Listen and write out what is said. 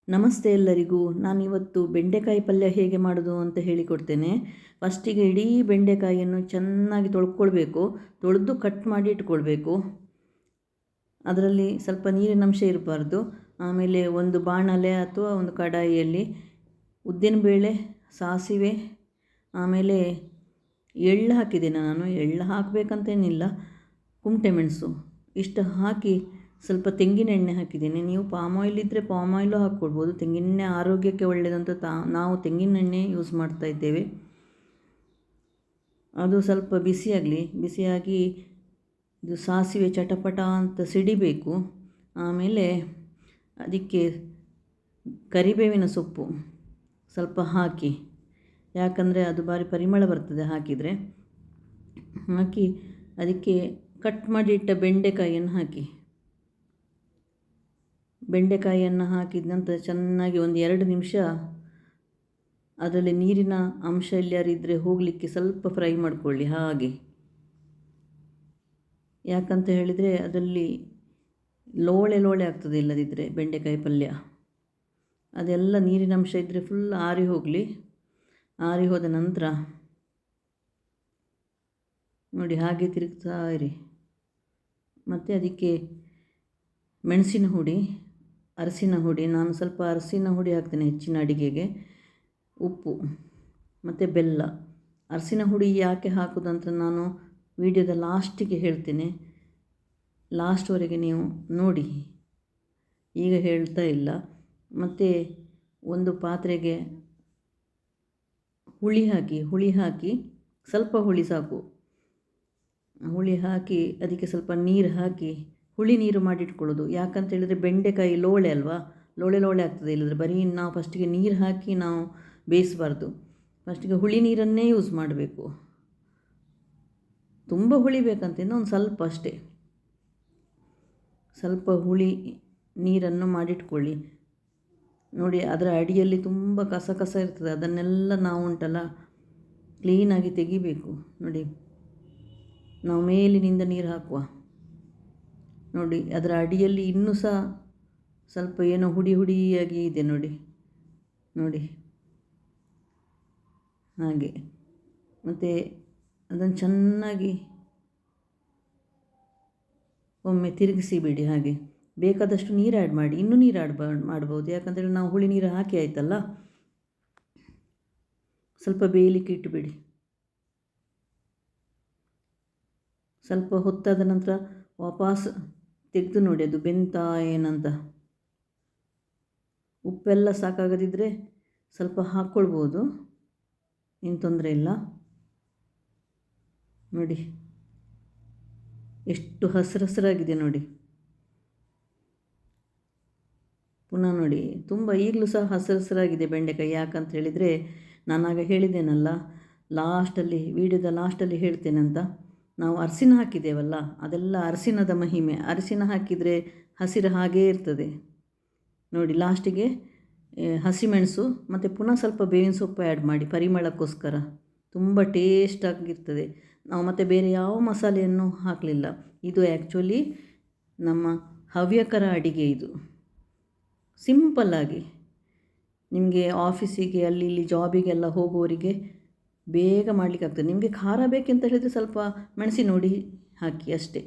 ನಮಸ್ತೆ ಎಲ್ಲರಿಗೂ. ನಾನಿವತ್ತು ಬೆಂಡೆಕಾಯಿ ಪಲ್ಯ ಹೇಗೆ ಮಾಡೋದು ಅಂತ ಹೇಳಿಕೊಡ್ತೇನೆ. ಫಸ್ಟಿಗೆ ಇಡೀ ಬೆಂಡೆಕಾಯಿಯನ್ನು ಚೆನ್ನಾಗಿ ತೊಳ್ಕೊಳ್ಬೇಕು. ತೊಳೆದು ಕಟ್ ಮಾಡಿ ಇಟ್ಕೊಳ್ಬೇಕು. ಅದರಲ್ಲಿ ಸ್ವಲ್ಪ ನೀರಿನಂಶ ಇರಬಾರ್ದು. ಆಮೇಲೆ ಒಂದು ಬಾಣಲೆ ಅಥವಾ ಒಂದು ಕಡಾಯಿಯಲ್ಲಿ ಉದ್ದಿನಬೇಳೆ, ಸಾಸಿವೆ, ಆಮೇಲೆ ಎಳ್ಳು ಹಾಕಿದ್ದೇನೆ ನಾನು. ಎಳ್ಳು ಹಾಕಬೇಕಂತೇನಿಲ್ಲ, ಕುಮಟೆ ಮೆಣಸು ಇಷ್ಟು ಹಾಕಿ ಸ್ವಲ್ಪ ತೆಂಗಿನ ಎಣ್ಣೆ ಹಾಕಿದ್ದೀನಿ. ನೀವು ಪಾಮ್ ಆಯಿಲ್ ಇದ್ದರೆ ಪಾಮ್ ಆಯಿಲು ಹಾಕ್ಕೊಳ್ಬೋದು. ತೆಂಗಿನೆಣ್ಣೆ ಆರೋಗ್ಯಕ್ಕೆ ಒಳ್ಳೆಯದಂತ ನಾವು ತೆಂಗಿನ ಎಣ್ಣೆ ಯೂಸ್ ಮಾಡ್ತಾ ಇದ್ದೇವೆ. ಅದು ಸ್ವಲ್ಪ ಬಿಸಿಯಾಗಲಿ. ಬಿಸಿಯಾಗಿ ಇದು ಸಾಸಿವೆ ಚಟಪಟ ಅಂತ ಸಿಡಿಬೇಕು. ಆಮೇಲೆ ಅದಕ್ಕೆ ಕರಿಬೇವಿನ ಸೊಪ್ಪು ಸ್ವಲ್ಪ ಹಾಕಿ, ಯಾಕಂದರೆ ಅದು ಭಾರಿ ಪರಿಮಳ ಬರ್ತದೆ ಹಾಕಿದರೆ. ಹಾಕಿ ಅದಕ್ಕೆ ಕಟ್ ಮಾಡಿ ಇಟ್ಟ ಬೆಂಡೆಕಾಯಿಯನ್ನು ಹಾಕಿ. ಬೆಂಡೆಕಾಯಿಯನ್ನು ಹಾಕಿದ ನಂತರ ಚೆನ್ನಾಗಿ ಒಂದು 2 ನಿಮಿಷ ಅದರಲ್ಲಿ ನೀರಿನ ಅಂಶ ಎಲ್ಲಾರಿದ್ದರೆ ಹೋಗಲಿಕ್ಕೆ ಸ್ವಲ್ಪ ಫ್ರೈ ಮಾಡಿಕೊಳ್ಳಿ. ಹಾಗೆ ಯಾಕಂತ ಹೇಳಿದರೆ ಅದರಲ್ಲಿ ಲೋಳೆ ಆಗ್ತದೆ, ಇಲ್ಲದಿದ್ದರೆ ಬೆಂಡೆಕಾಯಿ ಪಲ್ಯ ಅದೆಲ್ಲ ನೀರಿನ ಅಂಶ ಇದ್ದರೆ ಫುಲ್ ಆರಿ ಹೋಗಲಿ. ಆರಿ ಹೋದ ನಂತರ ನೋಡಿ ಹಾಗೆ ತಿರುಗ್ತಾ ಇರಿ. ಮತ್ತು ಅದಕ್ಕೆ ಮೆಣಸಿನ ಹುಡಿ, ಅರಸಿನ ಹುಡಿ, ನಾನು ಸ್ವಲ್ಪ ಅರಸಿನ ಹುಡಿ ಹಾಕ್ತೇನೆ ಹೆಚ್ಚಿನ ಅಡಿಗೆಗೆ. ಉಪ್ಪು ಮತ್ತು ಬೆಲ್ಲ. ಅರಸಿನ ಹುಡಿ ಯಾಕೆ ಹಾಕೋದು ಅಂತ ನಾನು ವಿಡಿಯೋದ ಲಾಸ್ಟಿಗೆ ಹೇಳ್ತೇನೆ. ಲಾಸ್ಟ್ವರೆಗೆ ನೀವು ನೋಡಿ, ಈಗ ಹೇಳ್ತಾ ಇಲ್ಲ. ಮತ್ತು ಒಂದು ಪಾತ್ರೆಗೆ ಹುಳಿ ಹಾಕಿ ಸ್ವಲ್ಪ ಹುಳಿ ಸಾಕು. ಹುಳಿ ಹಾಕಿ ಅದಕ್ಕೆ ಸ್ವಲ್ಪ ನೀರು ಹಾಕಿ ಹುಳಿ ನೀರು ಮಾಡಿಟ್ಕೊಳ್ಳೋದು. ಯಾಕಂತ ಹೇಳಿದರೆ ಬೆಂಡೆಕಾಯಿ ಲೋಳೆ ಅಲ್ವಾ, ಲೋಳೆ ಆಗ್ತದೆ. ಇಲ್ಲದ್ರೆ ಬರೀ ನಾವು ಫಸ್ಟಿಗೆ ನೀರು ಹಾಕಿ ನಾವು ಬೇಯಿಸಬಾರ್ದು. ಫಸ್ಟಿಗೆ ಹುಳಿ ನೀರನ್ನೇ ಯೂಸ್ ಮಾಡಬೇಕು. ತುಂಬ ಹುಳಿ ಬೇಕಂತಿಂದ ಒಂದು ಸ್ವಲ್ಪ ಅಷ್ಟೇ, ಸ್ವಲ್ಪ ಹುಳಿ ನೀರನ್ನು ಮಾಡಿಟ್ಕೊಳ್ಳಿ. ನೋಡಿ ಅದರ ಅಡಿಯಲ್ಲಿ ತುಂಬ ಕಸ ಇರ್ತದೆ. ಅದನ್ನೆಲ್ಲ ನಾವು ಉಂಟಲ್ಲ ಕ್ಲೀನಾಗಿ ತೆಗಿಬೇಕು. ನೋಡಿ ನಾವು ಮೇಲಿನಿಂದ ನೀರು ಹಾಕುವ. ನೋಡಿ ಅದರ ಅಡಿಯಲ್ಲಿ ಇನ್ನೂ ಸಹ ಸ್ವಲ್ಪ ಏನೋ ಹುಡಿಯಾಗಿ ಇದೆ ನೋಡಿ ಹಾಗೆ. ಮತ್ತು ಅದನ್ನು ಚೆನ್ನಾಗಿ ಒಮ್ಮೆ ತಿರುಗಿಸಿ ಬಿಡಿ. ಹಾಗೆ ಬೇಕಾದಷ್ಟು ನೀರು ಆ್ಯಡ್ ಮಾಡಿ. ಇನ್ನೂ ನೀರು ಮಾಡ್ಬೋದು, ಯಾಕಂತೇಳಿ ನಾವು ಹುಳಿ ನೀರು ಹಾಕಿ ಆಯ್ತಲ್ಲ. ಸ್ವಲ್ಪ ಬೇಯಲಿಕ್ಕೆ ಇಟ್ಟುಬಿಡಿ. ಸ್ವಲ್ಪ ಹೊತ್ತಾದ ನಂತರ ವಾಪಸ್ ತೆಗೆದು ನೋಡಿ ಅದು ಬೆಂತಾ ಏನಂತ. ಉಪ್ಪೆಲ್ಲ ಸಾಕಾಗದಿದ್ದರೆ ಸ್ವಲ್ಪ ಹಾಕ್ಕೊಳ್ಬೋದು, ಏನು ತೊಂದರೆ ಇಲ್ಲ. ನೋಡಿ ಎಷ್ಟು ಹಸಿರಾಗಿದೆ ನೋಡಿ. ಪುನಃ ನೋಡಿ ತುಂಬ ಈಗಲೂ ಸಹ ಹಸಿರಾಗಿದೆ ಬೆಂಡೆಕಾಯಿ. ಯಾಕಂತ ಹೇಳಿದರೆ ನಾನಾಗ ಹೇಳಿದ್ದೇನಲ್ಲ ಲಾಸ್ಟಲ್ಲಿ, ವಿಡಿಯೋದ ಲಾಸ್ಟಲ್ಲಿ ಹೇಳ್ತೇನೆ ಅಂತ. ನಾವು ಅರಿಶಿನ ಹಾಕಿದ್ದೇವಲ್ಲ, ಅದೆಲ್ಲ ಅರಿಶಿನದ ಮಹಿಮೆ. ಅರಿಶಿನ ಹಾಕಿದರೆ ಹಸಿರು ಹಾಗೇ ಇರ್ತದೆ. ನೋಡಿ ಲಾಸ್ಟಿಗೆ ಹಸಿಮೆಣಸು ಮತ್ತು ಪುನಃ ಸ್ವಲ್ಪ ಬೇವಿನ ಸೊಪ್ಪು ಆ್ಯಡ್ ಮಾಡಿ ಪರಿಮಳಕ್ಕೋಸ್ಕರ. ತುಂಬ ಟೇಸ್ಟಾಗಿರ್ತದೆ. ನಾವು ಮತ್ತು ಬೇರೆ ಯಾವ ಮಸಾಲೆಯನ್ನು ಹಾಕಲಿಲ್ಲ. ಇದು ಆ್ಯಕ್ಚುಲಿ ನಮ್ಮ ಹವ್ಯಕರ ಅಡಿಗೆ. ಇದು ಸಿಂಪಲ್ಲಾಗಿ ನಿಮಗೆ ಆಫೀಸಿಗೆ ಅಲ್ಲಿ ಇಲ್ಲಿ ಜಾಬಿಗೆಲ್ಲ ಹೋಗುವವರಿಗೆ ಬೇಗ ಮಾಡಲಿಕ್ಕಾಗ್ತದೆ. ನಿಮಗೆ ಖಾರ ಬೇಕೆಂತ ಹೇಳಿದರೆ ಸ್ವಲ್ಪ ಮೆಣಸಿನ ಹುಡಿ ಹಾಕಿ ಅಷ್ಟೇ.